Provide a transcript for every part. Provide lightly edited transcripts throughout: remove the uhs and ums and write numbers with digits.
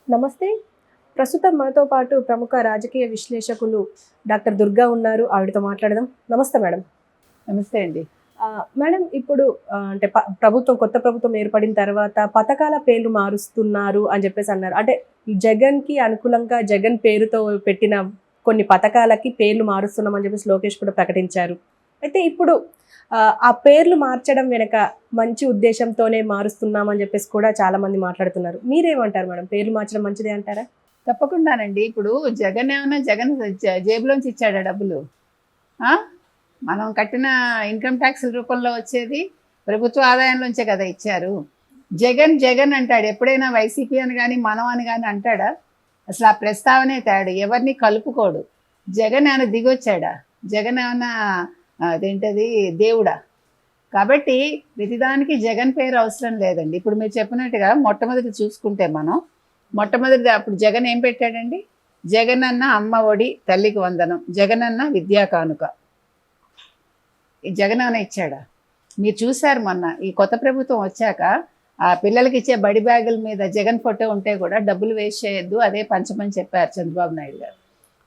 నమస్తే. ప్రస్తుతం మనతో పాటు ప్రముఖ రాజకీయ విశ్లేషకులు డాక్టర్ దుర్గా ఉన్నారు. ఆవిడతో మాట్లాడదాం. నమస్తే మేడం. నమస్తే అండి. మేడం ఇప్పుడు అంటే కొత్త ప్రభుత్వం ఏర్పడిన తర్వాత పథకాల పేర్లు మారుస్తున్నారు అని చెప్పేసి అన్నారు. అంటే జగన్‌కి అనుకూలంగా జగన్ పేరుతో పెట్టిన కొన్ని పథకాలకి పేర్లు మారుస్తున్నామని చెప్పేసి లోకేష్ కూడా ప్రకటించారు. అయితే ఇప్పుడు ఆ పేర్లు మార్చడం వెనక మంచి ఉద్దేశంతోనే మారుస్తున్నామని చెప్పేసి కూడా చాలామంది మాట్లాడుతున్నారు. మీరేమంటారు మేడం? పేర్లు మార్చడం మంచిదే అంటారా? తప్పకుండానండి. ఇప్పుడు జగన్ ఏమన్నా జగన్ జేబులోంచి ఇచ్చాడా డబ్బులు? ఆ! మనం కట్టిన ఇన్‌కమ్ ట్యాక్స్‌ల రూపంలో వచ్చేది ప్రభుత్వ ఆదాయంలోంచే కదా ఇచ్చారు. జగన్ జగన్ అంటాడు. ఎప్పుడైనా వైసీపీ అని గాని, మనం అని గాని అంటాడా? అసలు ఆ ప్రస్తావనే తేడు. ఎవరిని కలుపుకోడు. జగన్ ఏమన్నా దిగొచ్చాడా? జగన్ ఏమన్నా అదేంటది దేవుడా? కాబట్టి ప్రతిదానికి జగన్ పేరు అవసరం లేదండి. ఇప్పుడు మీరు చెప్పినట్టుగా మొట్టమొదటి చూసుకుంటే మొట్టమొదటిది అప్పుడు జగన్ ఏం పెట్టాడండి? జగనన్న అమ్మ ఒడి తల్లికి వందనం, జగనన్న విద్యా కానుక. ఈ జగనన్న ఇచ్చాడా? మీరు చూశారు మొన్న ఈ కొత్త ప్రభుత్వం వచ్చాక ఆ పిల్లలకి ఇచ్చే బడి బ్యాగుల మీద జగన్ ఫోటో ఉంటే కూడా డబ్బులు వేస్ట్ చేయొద్దు, అదే పంచమని చెప్పారు చంద్రబాబు నాయుడు గారు.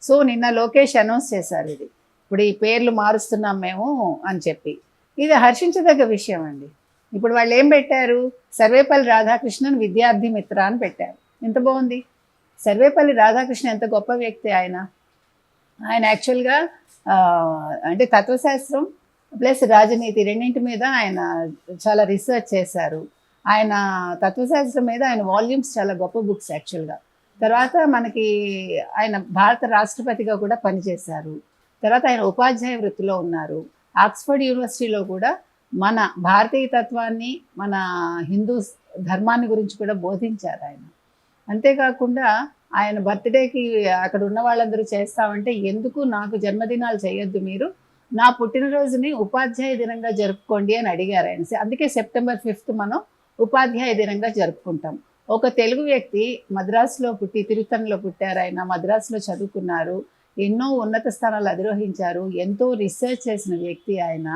సో నిన్న లోకేష్ అనౌన్స్ చేశారు ఇది. ఇప్పుడు ఈ పేర్లు మారుస్తున్నాం మేము అని చెప్పి. ఇది హర్షించదగ్గ విషయం అండి. ఇప్పుడు వాళ్ళు ఏం పెట్టారు? సర్వేపల్లి రాధాకృష్ణన్ విద్యార్థి మిత్ర అని పెట్టారు. ఎంత బాగుంది. సర్వేపల్లి రాధాకృష్ణ ఎంత గొప్ప వ్యక్తి ఆయన. ఆయన యాక్చువల్గా అంటే తత్వశాస్త్రం ప్లస్ రాజనీతి రెండింటి మీద ఆయన చాలా రీసెర్చ్ చేశారు. ఆయన తత్వశాస్త్రం మీద ఆయన వాల్యూమ్స్ చాలా గొప్ప బుక్స్ యాక్చువల్గా. తర్వాత మనకి ఆయన భారత రాష్ట్రపతిగా కూడా పనిచేశారు. తర్వాత ఆయన ఉపాధ్యాయ వృత్తిలో ఉన్నారు. ఆక్స్ఫర్డ్ యూనివర్సిటీలో కూడా మన భారతీయ తత్వాన్ని, మన హిందూ ధర్మాన్ని గురించి కూడా బోధించారు ఆయన. అంతేకాకుండా ఆయన బర్త్డేకి అక్కడ ఉన్న వాళ్ళందరూ చేస్తామంటే, ఎందుకు నాకు జన్మదినాలు చేయొద్దు మీరు, నా పుట్టినరోజుని ఉపాధ్యాయ దినంగా జరుపుకోండి అని అడిగారు ఆయన. అందుకే సెప్టెంబర్ 5th మనం ఉపాధ్యాయ దినంగా జరుపుకుంటాం. ఒక తెలుగు వ్యక్తి మద్రాసులో పుట్టి, తిరుత్తణిలో పుట్టారు ఆయన, మద్రాసులో చదువుకున్నారు, ఎన్నో ఉన్నత స్థానాలు అధిరోహించారు, ఎంతో రీసెర్చ్ చేసిన వ్యక్తి ఆయన.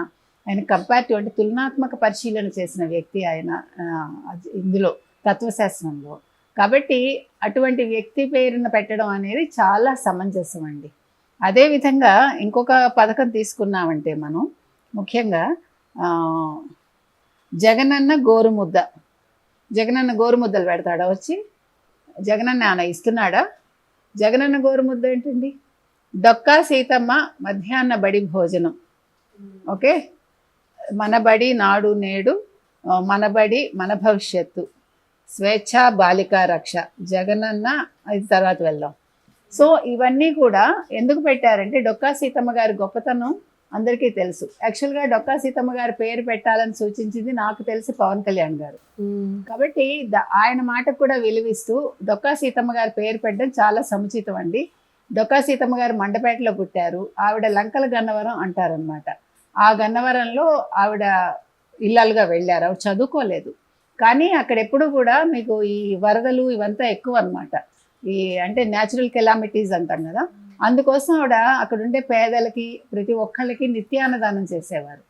ఆయన కంపారిటివ్ అంటే తులనాత్మక పరిశీలన చేసిన వ్యక్తి ఆయన ఇందులో తత్వశాస్త్రంలో. కాబట్టి అటువంటి వ్యక్తి పేరున పెట్టడం అనేది చాలా సమంజసం అండి. అదేవిధంగా ఇంకొక పథకం తీసుకున్నామంటే మనం ముఖ్యంగా జగనన్న గోరుముద్ద. జగనన్న గోరుముద్దలు పెడతాడా వచ్చి? జగనన్న ఏమైనా ఇస్తున్నాడా? జగనన్న గోరుముద్ద ఏంటండి? డొక్కా సీతమ్మ మధ్యాహ్న బడి భోజనం. ఓకే, మన బడి నాడు నేడు, మన బడి మన భవిష్యత్తు, స్వేచ్ఛ బాలికా రక్ష, జగనన్న. అది తర్వాత వెళ్దాం. సో ఇవన్నీ కూడా ఎందుకు పెట్టారంటే డొక్కా సీతమ్మ గారి గొప్పతనం అందరికీ తెలుసు. యాక్చువల్గా డొక్కా సీతమ్మ గారి పేరు పెట్టాలని సూచించింది నాకు తెలిసి పవన్ కళ్యాణ్ గారు. కాబట్టి ఆయన మాటకు కూడా విలువిస్తూ డొక్కా సీతమ్మ గారి పేరు పెట్టడం చాలా సముచితం అండి. డొక్కా సీతమ్మ గారు మండపేటలో పుట్టారు. ఆవిడ లంకల గన్నవరం అంటారనమాట. ఆ గన్నవరంలో ఆవిడ ఇల్లాలుగా వెళ్ళారు. ఆవిడ చదువుకోలేదు, కానీ అక్కడ ఎప్పుడు కూడా మీకు ఈ వరదలు ఇవంతా ఎక్కువ అనమాట. ఈ అంటే న్యాచురల్ కెలామిటీస్ అంటాం కదా, అందుకోసం ఆవిడ అక్కడ ఉండే పేదలకి ప్రతి ఒక్కళ్ళకి నిత్యాన్నదానం చేసేవారు.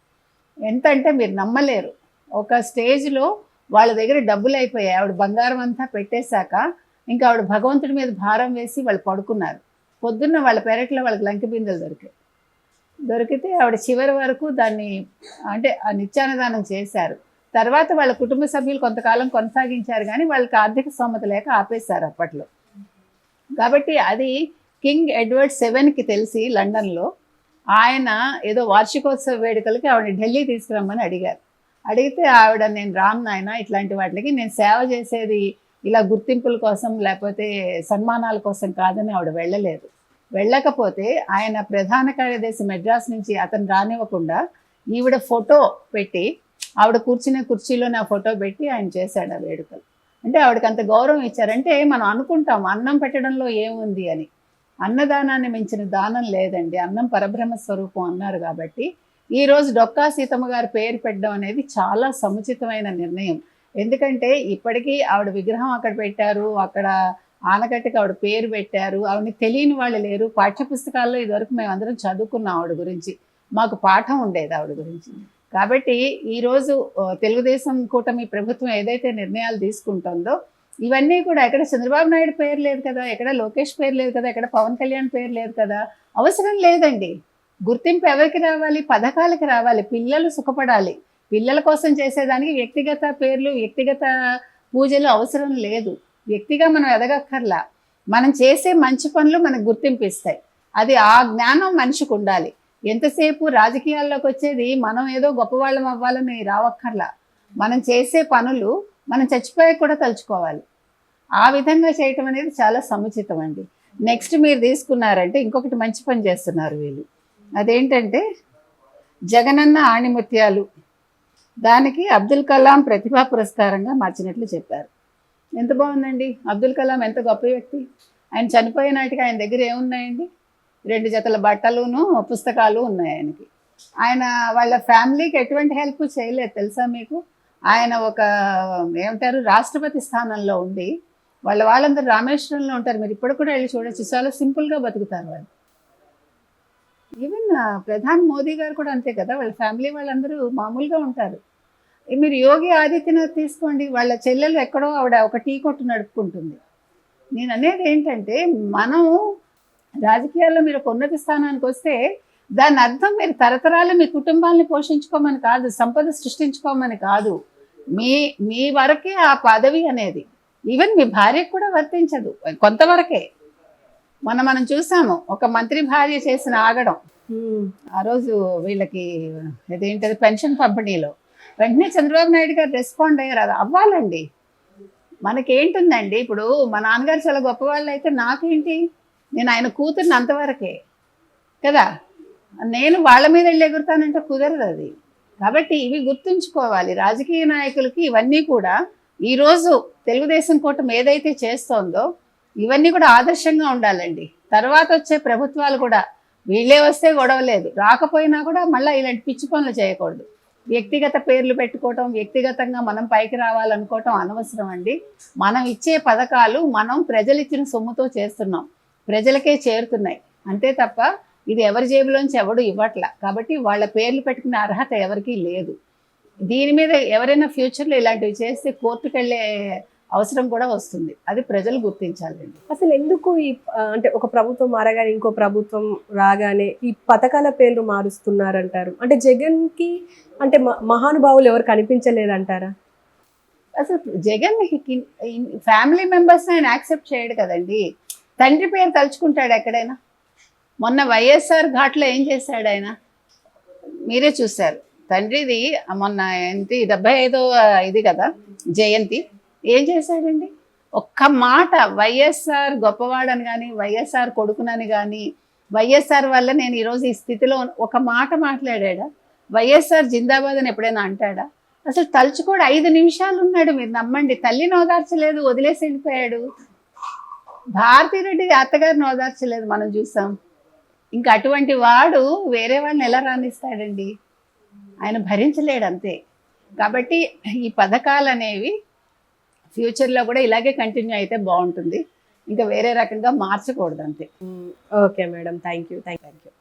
ఎంత అంటే మీరు నమ్మలేరు, ఒక స్టేజ్లో వాళ్ళ దగ్గర డబ్బులు అయిపోయాయి. ఆవిడ బంగారం అంతా పెట్టేశాక ఇంకా ఆవిడ భగవంతుడి మీద భారం వేసి వాళ్ళు పడుకున్నారు. పొద్దున్న వాళ్ళ పెరట్లో వాళ్ళకి లంకి బిందెలు దొరికితే ఆవిడ చివరి వరకు దాన్ని అంటే ఆ నిత్యాన్నదానం చేశారు. తర్వాత వాళ్ళ కుటుంబ సభ్యులు కొంతకాలం కొనసాగించారు, కానీ వాళ్ళకి ఆర్థిక స్తోమత లేక ఆపేశారు అప్పట్లో. కాబట్టి అది కింగ్ ఎడ్వర్డ్ 7కి తెలిసి లండన్లో ఆయన ఏదో వార్షికోత్సవ వేడుకలకి ఆవిడ ఢిల్లీ తీసుకురమ్మని అడిగారు. అడిగితే ఆవిడ, నేను రామ్ నాయన, ఇట్లాంటి వాటికి నేను సేవ చేసేది ఇలా గుర్తింపుల కోసం లేకపోతే సన్మానాల కోసం కాదని ఆవిడ వెళ్ళలేదు. వెళ్ళకపోతే ఆయన ప్రధాన కార్యదర్శి మెడ్రాస్ నుంచి అతను రానివ్వకుండా ఈవిడ ఫోటో పెట్టి, ఆవిడ కూర్చునే కుర్చీలో నా ఫోటో పెట్టి ఆయన చేశాడు ఆ వేడుకలు. అంటే ఆవిడకి అంత గౌరవం ఇచ్చారంటే మనం అనుకుంటాం అన్నం పెట్టడంలో ఏముంది అని. అన్నదానాన్ని మించిన దానం లేదండి, అన్నం పరబ్రహ్మ స్వరూపం అన్నారు. కాబట్టి ఈరోజు డొక్కా సీతమ్మ గారి పేరు పెట్టడం అనేది చాలా సముచితమైన నిర్ణయం. ఎందుకంటే ఇప్పటికీ ఆవిడ విగ్రహం అక్కడ పెట్టారు, అక్కడ ఆనకట్టకి ఆవిడ పేరు పెట్టారు. ఆవిడని తెలియని వాళ్ళు లేరు. పాఠ్యపుస్తకాల్లో ఇదివరకు మేమందరం చదువుకున్నాం ఆవిడ గురించి, మాకు పాఠం ఉండేది ఆవిడ గురించి. కాబట్టి ఈరోజు తెలుగుదేశం కూటమి ప్రభుత్వం ఏదైతే నిర్ణయాలు తీసుకుంటుందో ఇవన్నీ కూడా ఎక్కడ చంద్రబాబు నాయుడు పేరు లేదు కదా, ఎక్కడ లోకేష్ పేరు లేదు కదా, ఎక్కడ పవన్ కళ్యాణ్ పేరు లేదు కదా, అవసరం లేదండి. గుర్తింపు ఎవరికి రావాలి? పథకాలకి రావాలి. పిల్లలు సుఖపడాలి. పిల్లల కోసం చేసేదానికి వ్యక్తిగత పేర్లు, వ్యక్తిగత పూజలు అవసరం లేదు. వ్యక్తిగా మనం ఎదగక్కర్లా. మనం చేసే మంచి పనులు మనకు గుర్తింపు ఇస్తాయి. అది ఆ జ్ఞానం మనిషికి ఉండాలి. ఎంతసేపు రాజకీయాల్లోకి వచ్చేది మనం ఏదో గొప్పవాళ్ళం అవ్వాలని రావక్కర్లా. మనం చేసే పనులు మనం చచ్చిపోయాక కూడా తలుచుకోవాలి. ఆ విధంగా చేయటం అనేది చాలా సముచితం అండి. నెక్స్ట్ మీరు తీసుకున్నారంటే ఇంకొకటి మంచి పని చేస్తున్నారు వీళ్ళు. అదేంటంటే జగనన్న ఆణిముత్యాలు, దానికి అబ్దుల్ కలాం ప్రతిభా పురస్కారంగా మార్చినట్లు చెప్పారు. ఎంత బాగుందండి. అబ్దుల్ కలాం ఎంత గొప్ప వ్యక్తి. ఆయన చనిపోయే నాటికి ఆయన దగ్గర ఏమున్నాయండి? 2 జతల బట్టలును పుస్తకాలు ఉన్నాయి ఆయనకి. ఆయన వాళ్ళ ఫ్యామిలీకి ఎటువంటి హెల్ప్ చేయలేదు తెలుసా మీకు? ఆయన ఒక ఏమంటారు రాష్ట్రపతి స్థానంలో ఉండి వాళ్ళందరూ రామేశ్వరంలో ఉంటారు. మీరు ఇప్పుడు కూడా వెళ్ళి చూడొచ్చు. చాలా సింపుల్గా బతుకుతారు వాళ్ళు. ఈవెన్ ప్రధాని మోదీ గారు కూడా అంతే కదా, వాళ్ళ ఫ్యామిలీ వాళ్ళందరూ మామూలుగా ఉంటారు. మీరు యోగి ఆదిత్యనాథ్ తీసుకోండి, వాళ్ళ చెల్లెలు ఎక్కడో ఆవిడ ఒక టీ కొట్టు నడుపుకుంటుంది. నేను అనేది ఏంటంటే మనం రాజకీయాల్లో మీరు ఒక ఉన్నత స్థానానికి వస్తే దాని అర్థం మీరు తరతరాలు మీ కుటుంబాన్ని పోషించుకోమని కాదు, సంపద సృష్టించుకోమని కాదు. మీ వరకే ఆ పదవి అనేది. ఈవెన్ మీ భార్యకు కూడా వర్తించదు, కొంతవరకే. మనం చూసాము ఒక మంత్రి భార్య చేసిన ఆగడం. ఆ రోజు వీళ్ళకి ఇదేంటది పెన్షన్ పంపిణీలో వెంటనే చంద్రబాబు నాయుడు గారు రెస్పాండ్ అయ్యారు. అది అవ్వాలండి. మనకేంటుందండి, ఇప్పుడు మా నాన్నగారు చాలా గొప్పవాళ్ళు అయితే నాకేంటి? నేను ఆయన కూతుర్ని అంతవరకే కదా. నేను వాళ్ళ మీద వెళ్ళి ఎగురుతానంటే కుదరదు అది. కాబట్టి ఇవి గుర్తుంచుకోవాలి. రాజకీయ నాయకులకి ఇవన్నీ కూడా ఈరోజు తెలుగుదేశం కూటమి ఏదైతే చేస్తోందో ఇవన్నీ కూడా ఆదర్శంగా ఉండాలండి. తర్వాత వచ్చే ప్రభుత్వాలు కూడా వీళ్ళే వస్తే గొడవ లేదు, రాకపోయినా కూడా మళ్ళీ ఇలాంటి పిచ్చి పనులు చేయకూడదు. వ్యక్తిగత పేర్లు పెట్టుకోవటం, వ్యక్తిగతంగా మనం పైకి రావాలనుకోవటం అనవసరం అండి. మనం ఇచ్చే పథకాలు మనం ప్రజలు ఇచ్చిన సొమ్ముతో చేస్తున్నాం, ప్రజలకే చేరుతున్నాయి అంతే తప్ప ఇది ఎవరి జేబులోంచి ఎవడు ఇవ్వట్లా. కాబట్టి వాళ్ళ పేర్లు పెట్టుకునే అర్హత ఎవరికీ లేదు. దీని మీద ఎవరైనా ఫ్యూచర్లో ఇలాంటివి చేస్తే కోర్టుకు వెళ్ళే అవసరం కూడా వస్తుంది. అది ప్రజలు గుర్తించాలండి. అసలు ఎందుకు అంటే ఒక ప్రభుత్వం మారగానే ఇంకో ప్రభుత్వం రాగానే ఈ పథకాల పేర్లు మారుస్తున్నారంటారు? అంటే జగన్ కి అంటే మహానుభావులు ఎవరు కనిపించలేదంటారా? అసలు జగన్ ఫ్యామిలీ మెంబర్స్ ఆయన యాక్సెప్ట్ చేయడు కదండి. తండ్రి పేరు తలుచుకుంటాడు ఎక్కడైనా? మొన్న వైఎస్ఆర్ ఘాట్లో ఏం చేశాడు ఆయన? మీరే చూశారు. తండ్రిది మొన్న ఏంటి 75వ ఇది కదా జయంతి, ఏం చేశాడండి? ఒక్క మాట వైఎస్ఆర్ గొప్పవాడని కానీ, వైఎస్ఆర్ కొడుకునని కానీ, వైఎస్ఆర్ వల్ల నేను ఈరోజు ఈ స్థితిలో ఒక మాట మాట్లాడా? వైఎస్ఆర్ జిందాబాద్ అని ఎప్పుడైనా అంటాడా? అసలు తలుచుకోడు. 5 నిమిషాలు ఉన్నాడు, మీరు నమ్మండి. తల్లిని ఓదార్చలేదు, వదిలేసి వెళ్ళిపోయాడు. భారతిరెడ్డి అత్తగారిని ఓదార్చలేదు, మనం చూసాం. ఇంకా అటువంటి వాడు వేరే వాళ్ళని ఎలా రాణిస్తాడండి? ఆయన భరించలేడు అంతే. కాబట్టి ఈ పథకాలు అనేవి ఫ్యూచర్లో కూడా ఇలాగే కంటిన్యూ అయితే బాగుంటుంది. ఇంకా వేరే రకంగా మార్చకూడదు అంతే. Okay madam, thank you.